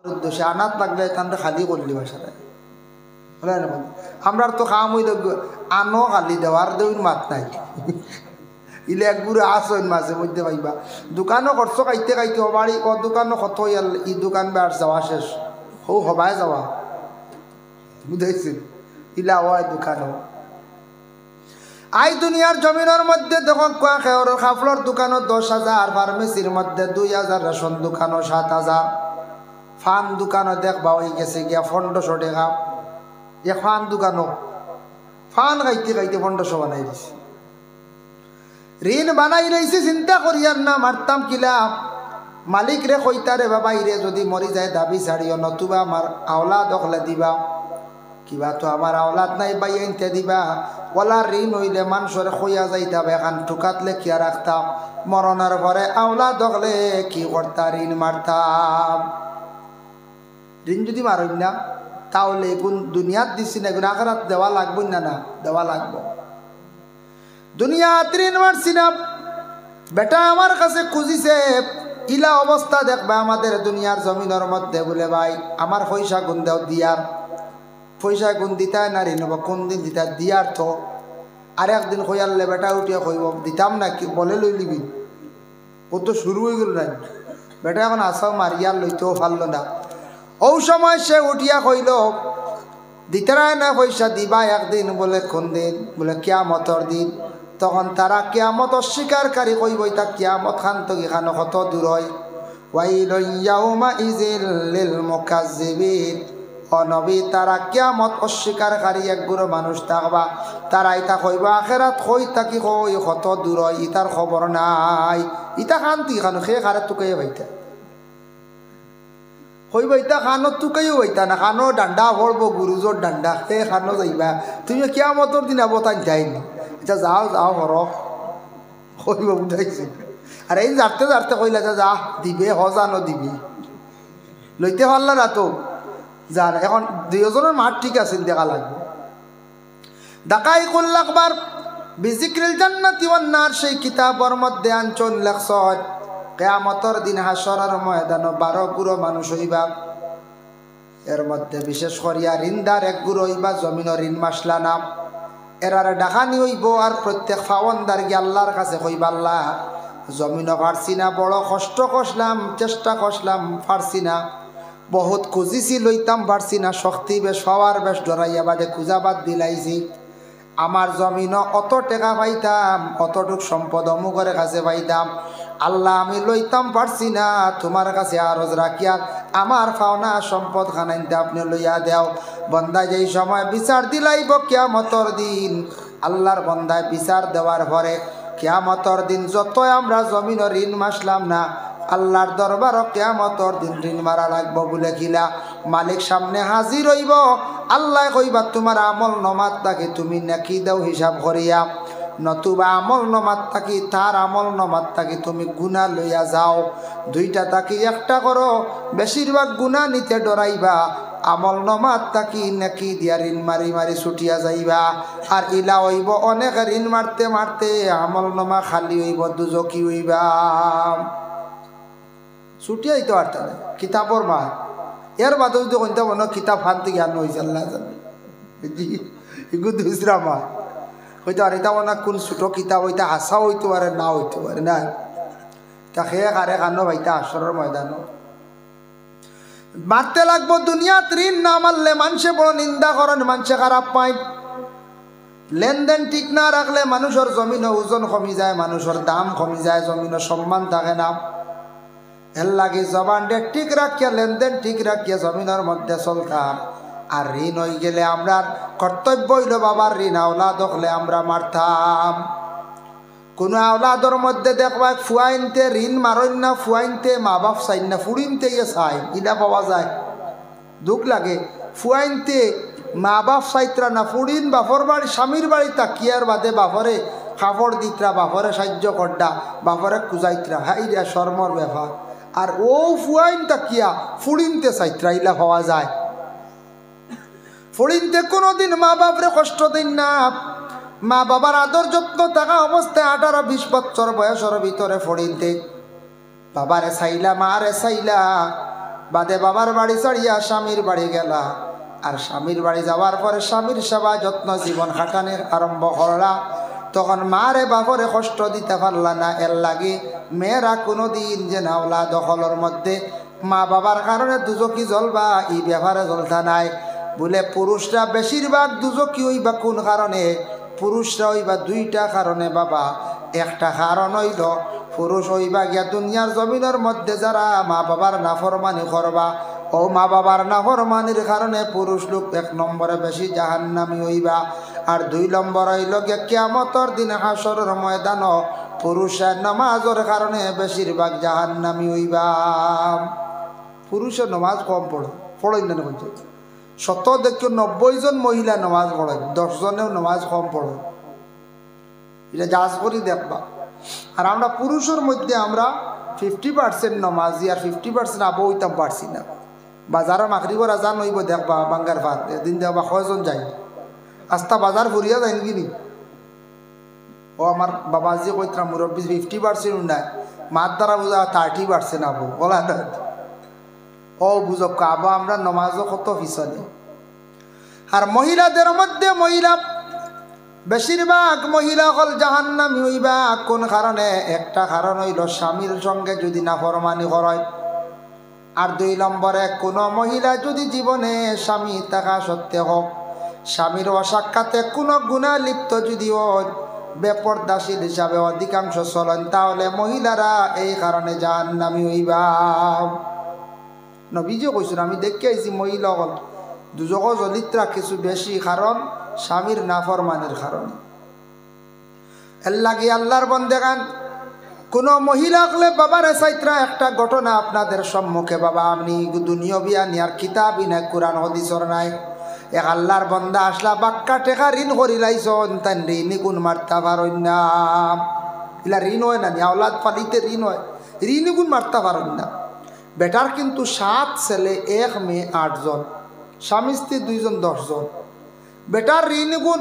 উদ্দেশ্যে আনাত লাগলে এখান খালি করলি বাসায় বলে আমরা তো খাম হইল আনো খালি দেওয়ার দেউন মাত নাই ইলে এক গুড়ে আসইন মাঝে মধ্যে পাইবা দোকানও করছো খাইতে খাইতে বাড়ি ক দোকানও কত ই দোকান বেড় যাওয়া শেষ হৌ হবাই যাওয়া বুঝাইছি ইলা হয় দোকানও আই দুনিয়ার জমিনের মধ্যে দেখো খেয়র খাফলর দোকানও 10,000 ফার্মেসির মধ্যে 2,000 রেশন দোকানও 7,000 ফান দোকানও দেখবা হয়ে গেছে গিয়া 1,500 টাকা এ ফান দোকানও ফান খাইতে খাইতে 1,500 বানাই দিছে ঋণ বানাই রয়েছে চিন্তা করিয়ার না মারতাম কিলা মালিক রে কইতারে বাবা ইরে যদি মরি যায় দাবি ছাড়িও নতুবা আমার আওলাদ দখলে দিবা কিবা তো আমার আওলাদ নাই বাই আনতে দিবা ওলা ঋণ হইলে মানুষরে খইয়া যাইতাম এখন ঠুকাতলে কিয়া রাখতাম মরণের পরে আওলাদ দখলে কি করতা ঋণ মারতাম ঋণ যদি মারই না তাহলে এগুন দুনিয়াত দিছি না এগুন আখরাত দেওয়া লাগবো না না দেওয়া লাগবো দুনিয়াত ঋণ মারছি না বেটা আমার কাছে খুঁজিছে ইলা অবস্থা দেখবা আমাদের দুনিয়ার জমিনের মধ্যে বলে ভাই আমার পয়সা গুণ দেও দিয়ার পয়সা গুণ দিতায় না ঋণ কোন দিন দিতা দিয়ার তো আর একদিন কইয়ারলে বেটা উঠিয়া কইব দিতাম না কি বলে লই লিবি ও তো শুরু হয়ে গেল না বেটা এখন আসাও মারিয়ার লইতেও পারল না ও সময় সে উঠিয়া কইল দিতারায় না পয়সা দিবা একদিন বলে কোন দিন বলে কিয়ামতর দিন তখন তারা কিয়ামত অস্বীকারী কইব তা কিয়ামত খান তো এখানে কত দূর হয় ওয়াইলুন ইয়াউমাইযিল লিল মুকাজ্জিবিন ও নবী তারা কিয়ামত অস্বীকারী এক গুরু মানুষ থাকবা তারা ইতা কইব আখিরাত কই তাকি কই কত দূর হয় ইতার খবর নাই ইতা খান তুই খানো খে খারে তুকাই বাইতা কইব ইতা খানো তুকাইও বাইতা না খানো ডান্ডা ভরবো গুরুজোর ডান্ডা সে খানো যাইবা তুমি কিয়ামতর দিন আবতান যাইনি এটা যাও যাও হর কইব বুঝাইছি আর এই যাতে যাতে কইলা যা দিবে হজানো দিবি লইতে পারলা না তো যার এখন দুইজনের মাঠ ঠিক আছে দেখা লাগবে দাকাইকুল আকবার বিজিক্রিল জান্নাতি ওয়ান নার সেই কিতাবের মধ্যে আনচন লেখছত কিয়ামতের দিন হাসরের ময়দানে 12 গুরু মানুষ হইবা এর মধ্যে বিশেষ করিয়া ঋণদার এক গুরু হইবা জমিনের ঋণ মাসলা নাম এরারে ডাকানি হইব আর প্রত্যেক ফাওয়ানদার গিয়ে আল্লাহর কাছে কইবা আল্লাহ জমিনও পারছি না বড় কষ্ট করলাম চেষ্টা করলাম পারছি না বহুত খুঁজিছি লইতাম পারছি না শক্তি বেশ হওয়ার বেশ ডরাইয়া বাদে খুঁজাবাদ দিলাইছি আমার জমিনও অত টাকা পাইতাম অতটুক সম্পদ অমুকের কাছে পাইতাম আল্লাহ আমি লইতাম পারছি না তোমার কাছে আরজ রাখিয়া আমার পাওনা সম্পদ খানাইতে আপনি লইয়া দেও বন্দায় যেই সময় বিচার দিলাইব কিয়ামতর দিন আল্লাহর বন্দায় বিচার দেওয়ার পরে কিয়ামতর দিন যত আমরা জমিনের ঋণ মাসলাম না আল্লাহর দরবার কিয়ামতর দিন ঋণ মারা লাগবো বলে কিলা মালিক সামনে হাজির হইব আল্লাহ কইবা তোমার আমল নমাত তাকে তুমি নাকি দাও হিসাব করিয়া নতুবা আমল নমাত থাকি তার আমল নমাত থাকি তুমি গুনাহ লইয়া যাও দুইটা থাকি একটা করো বেশিরভাগ গুনাহ নিতে ডরাইবা আমল নমাত থাকি নাকি দিয়া ঋণ মারি মারি ছুটিয়া যাইবা আর ইলা হইব অনেক ঋণ মারতে মারতে আমল নমা খালি হইব দুজকি হইবা ছুটিয়া দিতে পারতাম কিতাবর মা এর বাদেও যদি কইতে মনে কিতাব ফানতে জ্ঞান হয়েছে আল্লাহ জানে এগুলো দুসরা মা হয়তো আর এটা মনে কোন ছোটো কিতাব হইতে হাসা হইতে পারে না হইতে পারে না তা খেয়ে কারে কানো ভাইতা আসরের ময়দান মারতে লাগবো দুনিয়াত ঋণ না মারলে মানুষে বড় নিন্দা করেন মানুষে খারাপ পায় লেনদেন ঠিক না রাখলে মানুষের জমিনের ওজন কমি যায় মানুষের দাম কমি যায় জমিনের সম্মান থাকে না এর লাগে জবান ঠিক রাখিয়া লেনদেন ঠিক রাখিয়া জমিনের মধ্যে চলতাম আর ঋণ হয়ে গেলে আমরা কর্তব্য হইল বাবার ঋণ আওলাদ হলে আমরা মারতাম কোনো আওলাদর মধ্যে দেখবা ফুয়াইনতে ঋণ মারইন না ফুয়াইনতে মা বাপ চাইন না ফুড়িনতে ইয়ে চাই ইলা পাওয়া যায় দুঃখ লাগে ফুয়াইনতে মা বাপ চাইত্রা না ফুড়িন বাপর বাড়ি স্বামীর বাড়ি তাকিয়ার বাদে বাপরে কাপড় দিত্রা বাপরে সাহায্য করডা বাপরে কুজাইত্রা হ্যাঁ ইরা শর্মর ব্যাপার আর ও ফুয়াইন তাকিয়া ফুড়িনতে চাইত্রা ইলা পাওয়া যায় ফুড়িনতে কোনোদিন মা বাপরে কষ্ট দিন না মা বাবার আদর যত্ন থাকা অবস্থায় 18-20 বছর বয়সের ভিতরে ফুড়িনতে বাবারে চাইলা মারে চাইলা বাদে বাবার বাড়ি ছাড়িয়া স্বামীর বাড়ি গেলা, আর স্বামীর বাড়ি যাওয়ার পরে স্বামীর সেবা যত্ন জীবন খাটানোর আরম্ভ করলা, তখন মারে বাপরে কষ্ট দিতে পারলা না। এর লাগে মেয়েরা কোনো দিন যে নাওলা দখলের মধ্যে মা বাবার কারণে দুজকি জ্বলবা এই ব্যাপারে জ্বলতা নাই। বলে পুরুষরা বেশিরভাগ দুজকি হইবা কোন কারণে? পুরুষরা হইবা দুইটা কারণে বাবা। একটা কারণ হইল পুরুষ হইবা গিয়া দুনিয়ার জমিনের মধ্যে যারা মা বাবার নাফরমানি করবা, ও মা বাবার নাফরমানির কারণে পুরুষ লোক 1 নম্বরে বেশি জাহান্নামী হইবা। আর 2 নম্বর হইল গিয়া কিয়ামতের দিন হাসরের ময়দান পুরুষের নামাজের কারণে বেশিরভাগ জাহান্নামী হইবা। পুরুষের নামাজ কম পড়েন না বলছে, শত দেখো 90 জন মহিলা নামাজ পড়েন, 10 জনেও নামাজ কম পড়ে। এটা জাজ করি দেখবা। আর আমরা পুরুষের মধ্যে আমরা 50% নামাজি আর 50% আবু হইতাম পারছি না। বাজারে মাগরিবের আজান হইব দেখবা বাঙ্গার ভাত, এদিন দেখবা কয়জন যাই আস্তা বাজার ফুরিয়া যায় নাকি? ও আমার বাবাজি কইতাম মুরব্বী 50% নাই, মার দ্বারা বোঝা 30% আবু বলা না। ও বুঝক আবা আমরা নমাজও কত পিছনে। আর মহিলাদের মধ্যে মহিলা বেশিরভাগ মহিলা হল জাহান্নামী হইবা কোন কারণে? একটা কারণ হইল স্বামীর সঙ্গে যদি নাফরমানি হয়। আর 2 নম্বরে কোনো মহিলা যদি জীবনে স্বামী থাকা সত্ত্বেও হোক স্বামীর অসাক্ষাতে কোনো গুনাহ লিপ্ত যদি হয়, বেপরদাশীল হিসাবে অধিকাংশ চলেন, তাহলে মহিলারা এই কারণে জাহান্নামী হইবা। নবীজি কইছেন, আমি দেখে আইছি মহিলা হল দুজক জলিত্রা কিছু বেশি, কারণ স্বামীর নাফরমানির কারণে। এর লাগে আল্লাহর বন্দেগান কোনো মহিলা হলে বাবারে চাইত্রা একটা ঘটনা আপনাদের সম্মুখে বাবা আপনি দুনিয়া নিয়ার কিতাবই নাই, কোরআন হাদিসর নাই। এক আল্লাহর বন্দা আসলা বাক্কা টেকা ঋণ করিলাইছন, তাই ঋণ গুণ মারতা পারেন না। এলা ঋণ হয় না, আওলাদ পালিতে ঋণ হয়, ঋণ গুণ মারতা পারেন না। বেটার কিন্তু 7 ছেলে 1 মেয়ে 8 জন, স্বামী স্ত্রী 2 জন 10 জন। বেটার ঋণ গুণ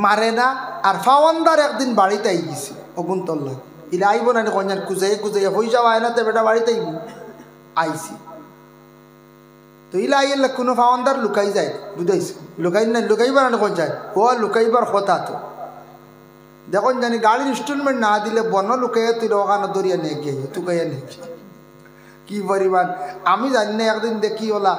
মারে না। আর ফাওয়ান্দার একদিন বাড়িতে আই গেছে অগুন্তল্লা, ইলা আইব না কন্যার কুজাইয়ে কুজাইয়ে পয়সা আয় না, তো বেটা বাড়িতে আইব আইসি। তো ইলা আইলে কোনো ফাওয়ান্দার লুকাই যায়, বুঝাইছে লুকাই না, লুকাইবার না কোন যায় ও লুকাইবার কথা। তো দেখুন জানি গাড়ির ইনস্টলমেন্ট না দিলে বন লুকাইয়া তুই ওখানে দরিয়া নিয়ে গিয়ে তুকাইয়া নিয়ে কি পরিমাণ। আমি জানি না একদিন দেখি ওলা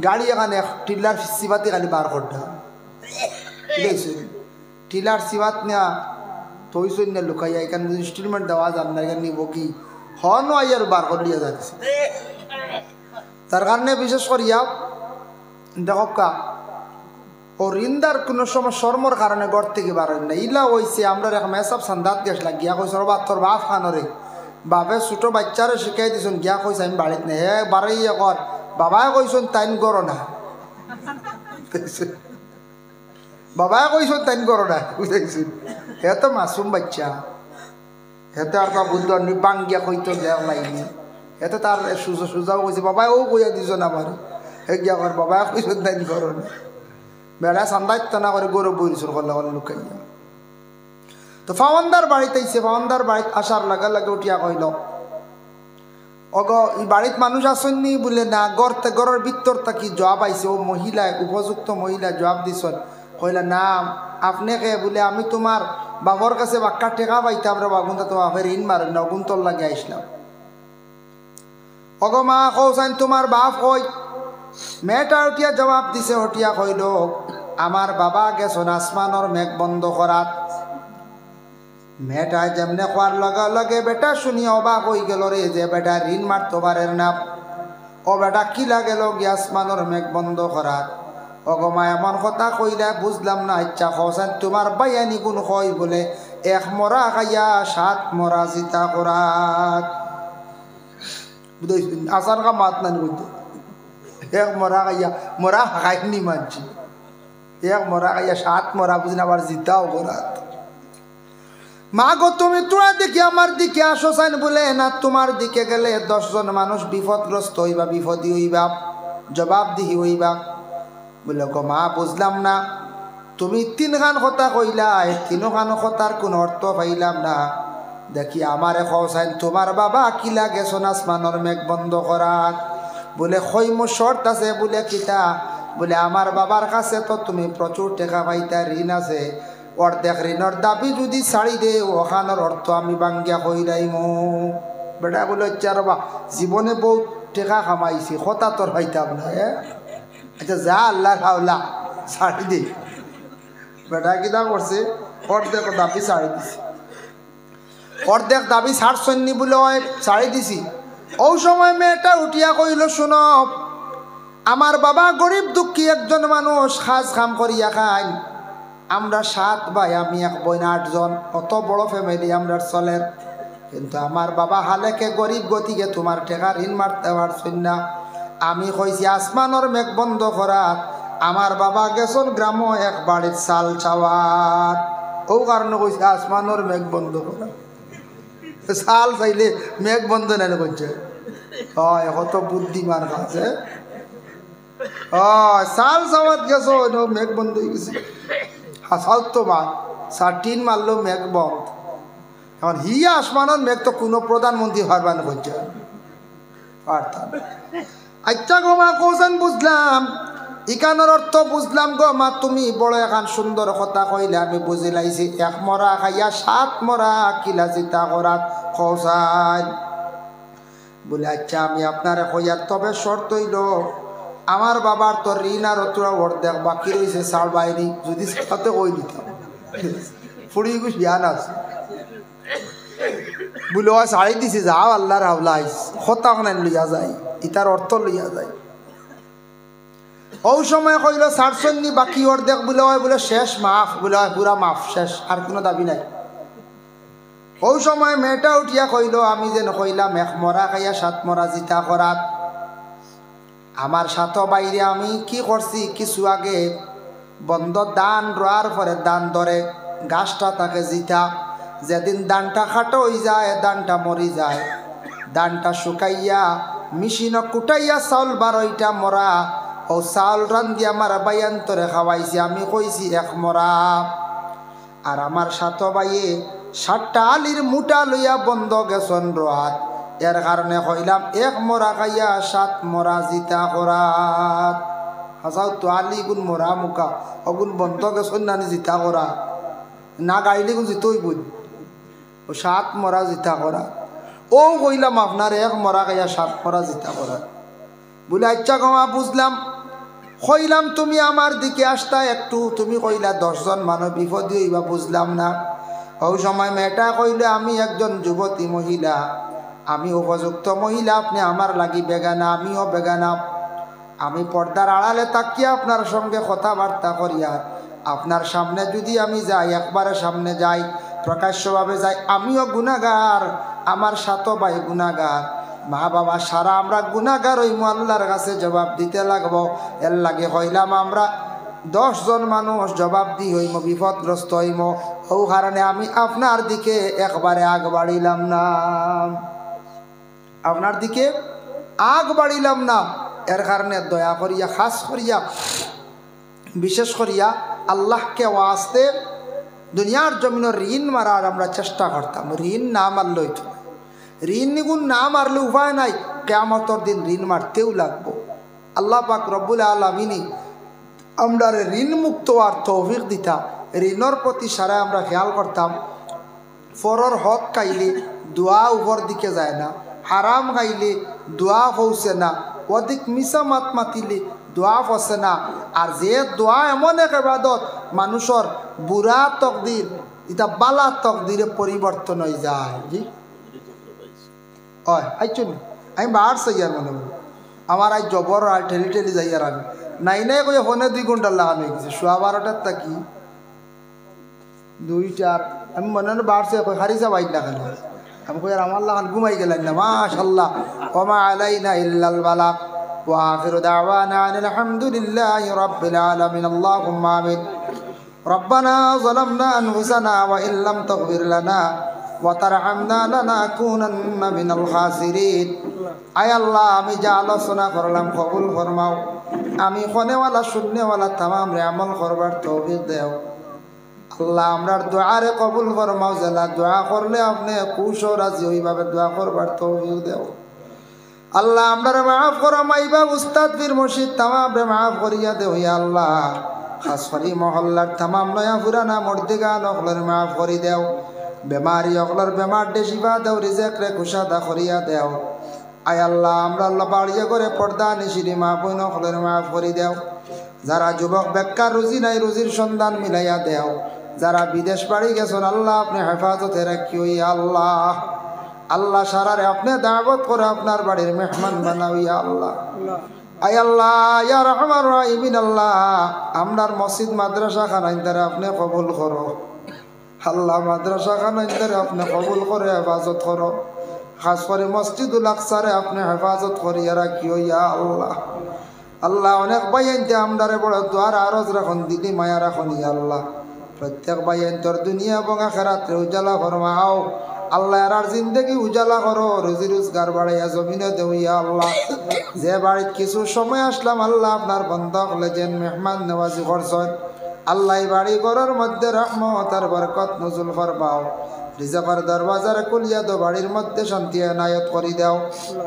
গাড়ি এখানে টিলার সিবাতে খালি বার করতে বুঝাইছে, টিলার সিবাত নেওয়া তৈছই না লুকাইয়া এখানে ইনস্টলমেন্ট দেওয়া যান না, এখানে নিব কি হন আইয়ার বার করিয়া যাচ্ছে। তার কারণে বিশেষ করিয়া দেখা ও ঋণদার কোনো সময় শর্মর কারণে ঘর থেকে বার হয় না। ইলা হয়েছে আমরা এখন এসব সান্দাত গেছিলাম, গিয়া কইস বা তোর বাপ খানরে বাপে ছোটো বাচ্চারে শিখাই দিছুন, গিয়া কইস আমি বাড়িত নেই হে বাড়াইয়া কর, বাবাই কইসন তাইন করো না, বাবাই কইসন তাইন করো না, বুঝাইছুন। হে তো মাসুম বাচ্চা, হেতে আর বুদ্ধ বাঙ্গিয়া কইতো দেওয়া লাইনি, এতে তার সুজাও কইছে বাবাই ও কইয়া দিছ না আমার, হে গিয়া কর বাবাই কইসন তাইন করো না। বেড়া সান্দাইত না করে গরু বইরিছুন করলে লুকাইয়া। তো ফাওয়ান্দার বাড়িতে আইছে, ফাওয়ান্দার বাড়িতে আসার লাগা লাগে উঠিয়া কইল অগ ই বাড়িত মানুষ আসেননি বলে না, ঘরের ভিতর থাকি জবাব আইছে। ও মহিলা উপযুক্ত মহিলা জবাব দিছেন, কইলা না আপনাকে বলে আমি তোমার বাবার কাছে বাক্কা টেকা পাইতাম রে বাগুন, তোমার বাপের ঋণ মারেন না, অগুন্তর লাগে আইসলাম। অগ মা কৌসাইন তোমার বাপ কই? মেয়েটা উঠিয়া জবাব দিছে, হটিয়া কইল আমার বাবা গেছন আসমানর মেঘ বন্ধ করাত। মেয়েটা যেমনে খোয়ার লগে লগে বেটা শুনিয়া অবাক হয়ে গেল রে, যে বেটা ঋণ মারতে পারেন না। ও বেটা কি লাগেল গিয়ে আসমানর মেঘ বন্ধ করাত। অগমা এমন কথা কইলা বুঝলাম না, ইচ্ছা খসান তোমার বাইয়ানি গুণ কই বলে 1 মরা খাইয়া 7 মরা জিতা করাত। বুঝাইছেন আসার কা মাত না বুঝতে 1 মরা খাইয়া মরা খাইনি মানছি, 1 মরা খাইয়া 7 মরা বুঝিনা আবার জিতাও করাত। মা গো তুমি তোরা দিকে আমার দিকে আসো চাইন বলে না, তোমার দিকে গেলে 10 জন মানুষ বিপদগ্রস্ত হইবা, বিপদী হইবা, জবাবদিহি হইবা। বলে গো মা বুঝলাম না, তুমি 3 খান কথা কইলা, 3 খান কথার কোন অর্থ পাইলাম না। দেখি আমারে খোসাইন তোমার বাবা কিলা গেছন আসমানের মেঘ বন্ধ করার বলে খৈম শর্ত আছে বলে কিতা বলে আমার বাবার কাছে তো তুমি প্রচুর টাকা পাইতা ঋণ আছে অর্ধেক ঋণের দাবি যদি ছাড়ি দে ওখানোর অর্থ আমি বাঙ্গিয়া কইরাইমু বেটা বলে চারবা জীবনে বহুত টাকা কামাইছি হতা তোর পাইতাম না আচ্ছা যা আল্লাহ খাওলা ছাড়ি দে বেটা কিতা করছে অর্ধেক দাবি ছাড়ি দিছে অর্ধেক দাবি ছাড়ছন্নি বলে ছাড়ি দিছি ওই সময় মেয়েটা উঠিয়া কইল শুনো আমার বাবা গরিব দুঃখী একজন মানুষ খাজ কাম করিয়া খাই আমরা 7 ভাই আমি এক বোন 8 জন অত বড় ফ্যামিলি আমরা চলের কিন্তু আমার বাবা হালেকে গরিব গতিকে তোমার টাকা ঋণ মারতে পারছেন না আমি কইছি আসমানের মেঘ বন্ধ করাত আমার বাবা গেছন গ্রাম এক বাড়ির চাল চাওয়াত ও কারণে কইছি আসমানের মেঘ বন্ধ করা চাল চাইলে মেঘ বন্ধ নেন করছে হয় কত বুদ্ধিমান আছে চাল চাওয়াত গেছো মেঘ বন্ধ হয়ে গেছে হাসাল তো মার 3 মারলো মেঘ বন্ধ এখন হিয়া আসমানের মেঘ তো কোনো প্রধানমন্ত্রী হারবান করছে আচ্ছা গো মা কোসেন বুঝলাম ইকানোর অর্থ বুঝলাম গো মা তুমি বড় এখন সুন্দর কথা কইলে আমি বুঝি লাইছি 1 মরা খাইয়া 7 মরা কিলা চিতা করাত খোসাই বলে আচ্ছা আমি আপনার কইয়ার তবে শর্ত হইল আমার বাবার তো ঋণ আর তোরা অর্ধেক বাকি রয়েছে চাল বাইরি যদি সাথে কই দিতাম ফুড়ি গুছ জ্ঞান আছে বলে ছাড়ি দিছি যাও আল্লাহর হাওলা হতা খান লইয়া যায় ইতার অর্থ লইয়া যায় ওই সময় কইল ছাড়ছন্নি বাকি অর্ধেক বলে হয় বলে শেষ মাফ বলে হয় পুরা মাফ শেষ আর কোনো দাবি নাই ওই সময় মেয়েটা উঠিয়া কইল আমি যেন কইলাম 1 মরা খাইয়া 7 মরা জিতা করাত আমার সাথে বাইরে আমি কি করছি কিছু আগে বন্ধ দান রোয়ার পরে দান ধরে গাছটা তাকে জিতা যেদিন দানটা খাটো হয়ে যায় দানটা মরি যায় দানটা শুকাইয়া মেশিন কুটাইয়া চাউল 12টা মরা ও চাউল রান্ধি আমার বাইয়ান্তরে খাওয়াইছি আমি কইছি 1 মরা আর আমার সাথে বাইয়ে 7টা আলির মুটা লইয়া বন্ধ গেছন রোয়াত এর কারণে কইলাম 1 মরা খাইয়া 7 মরা জিতা করাত হাসাও তো আলি গুণ মরা মুখা অগুণ বন্ধ গেছন না জিতা করা না গাইলে গুণ জিতই বুঝ ও 7 মরা জিতা করা ও কইলাম আপনার 1 মরা খাইয়া 7 মরা জিতা করা বলে আচ্ছা গমা বুঝলাম কইলাম তুমি আমার দিকে আসতা একটু তুমি কইলা 10 জন মানব বিপদ হইবা বুঝলাম না ওই সময় মেয়েটা কইলে আমি একজন যুবতী মহিলা আমি উপযুক্ত মহিলা আপনি আমার লাগি বেগানা আমিও বেগানা আমি পর্দার আড়ালে তাকিয়ে আপনার সঙ্গে কথাবার্তা করিয়া আপনার সামনে যদি আমি যাই একবারে সামনে যাই প্রকাশ্যভাবে যাই আমিও গুনাহগার আমার সাথে ভাই গুনাহগার মা বাবা সারা আমরা গুনাহগার হইমু আল্লাহর কাছে জবাব দিতে লাগবো এর লাগে হইলাম আমরা 10 জন মানুষ জবাব দি হইমু বিপদগ্রস্ত হইমু ও কারণে আমি আপনার দিকে একবারে আগ বাড়িলাম না আপনার দিকে আগ বাড়িলাম না এর কারণে দয়া করিয়া খাস করিয়া বিশেষ করিয়া আল্লাহকে ওয়াস্তে দুনিয়ার জমিনের ঋণ মারার আমরা চেষ্টা করতাম ঋণ না মারলেই তো ঋণ নিগুণ না মারলে উপায় নাই কিয়ামতের দিন ঋণ মারতেও লাগবো আল্লাহ পাক রব্বুল আলামিন আমরা ঋণ মুক্ত আর তৌফিক দিতাম ঋণের প্রতি সারা আমরা খেয়াল করতাম ফরর হক খাইলে দোয়া উপর দিকে যায় না হারাম খাইলে দোয়া পৌঁছে না অধিক মিশা মাত মাতিলে দোয়া পৌঁছে না আর যে দোয়া এমন এক ইবাদত মানুষের বুড়া তকদির এটা বালা তকদিরে পরিবর্তন হয়ে যায় জি হয় আইচুন আমি বাহার চাইয়ার মনে হয় আমার আজ জবর আর ঠেলি ঠেলি যাইয়ার আমি নাই নাই কই ফোনে 2 ঘন্টা লাগানো হয়ে গেছে 12:30 থাকি 2-4 আমি মনে হয় বাড়ছে হারিসা বাইক না খেলে আমি কই আর আমার লাগান ঘুমাই গেলেন না মাশাআল্লাহ ওমা আলাইনা ইল্লাল বালাগ ওয়া আখিরু দাওয়ানা আনিল হামদুলিল্লাহি রাব্বিল আলামিন আল্লাহুম্মা আমিন রব্বানা যালামনা আনফুসানা ওয়া ইল্লাম তাগফির লানা ওয়া তারহামনা লানাকুনান্না মিনাল খাসিরিন আয় আল্লাহ আমি যা আলোচনা করলাম কবুল ফরমাও আমি খনেওয়ালা শূন্যওয়ালা তামাম রে আমল করবার তৌফিক দাও আল্লাহ আমরার দোয়ারে কবুল ফরমাও, জেলা দোয়া করলে আপনি খুশ ও রাজি ওইভাবে দোয়া করবার তৌফিক দেও। আল্লাহ আমরার মাফ করো, মাইবা উস্তাদ পীর মুর্শিদ তামামরে মাফ করিয়া দেও ইয়া আল্লাহ। খাস করি মহল্লার তামাম নয়া পুরানা মর্দিগান অকলের মাফ করি দেও। বেমারি অকলের বেমার দে শিফা দেও, রিজেক রে কুশাদা করিয়া দেও। আয় আল্লাহ আমরা আল্লাহ বাড়িয়ে করে পর্দা নিশিরি মা বোন অকলের মাফ করি দেও। যারা যুবক বেকার রুজি নাই রুজির সন্ধান মিলাইয়া দেও। যারা বিদেশ বাড়ি গেছেন আল্লাহ আপনি হেফাজতে রাখিও ইয়া আল্লাহ। আল্লাহ সারারে আপনি দাওয়াত করে আপনার বাড়ির মেহমান বানাও ইয়া আল্লাহ। আয় আল্লাহ ইয়া রহমান রাহিমিন আল্লাহ আমরার মসজিদ মাদ্রাসা খানাইন দ্বারা আপনি কবুল করো। আল্লাহ মাদ্রাসা খানাইন দ্বারা আপনি কবুল করে হেফাজত করো। খাস করে মসজিদুল আকসারে আপনি হেফাজত করিয়া রাখিও ইয়া আল্লাহ। আল্লাহ অনেক বাইনতে আমদারে বড় দোয়ার আরজ রাখন, দিদি মায়া রাখন ইয়া আল্লাহ। প্রত্যেক বাইন তোর দুনিয়া এবং আখিরাতে উজালা ফরমাও আল্লাহ। আর জিন্দেগি উজালা করো, রুজি রোজগার বাড়াইয়া জমিনে দেও ইয়া আল্লাহ। যে বাড়িতে কিছু সময় আসলাম আল্লাহ আপনার বন্ধ হলে যেন মেহমান নেওয়াজি করছেন আল্লাহ, বাড়ি ঘরের মধ্যে রহমত আর বরকত নজুল ফরমাও। রিজকের দরওয়াজার খুলিয়া দো, বাড়ির মধ্যে শান্তি এনায়েত করি দাও।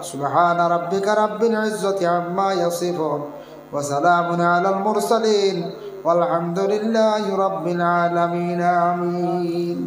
সুবহান রাব্বিকা রাব্বিল ইজ্জাতি আম্মা ইয়াসিফুন ওয়া সালামুন আলাল মুরসালিন ওয়ালহামদুলিল্লাহি রাব্বিল আলামিন। আমিন।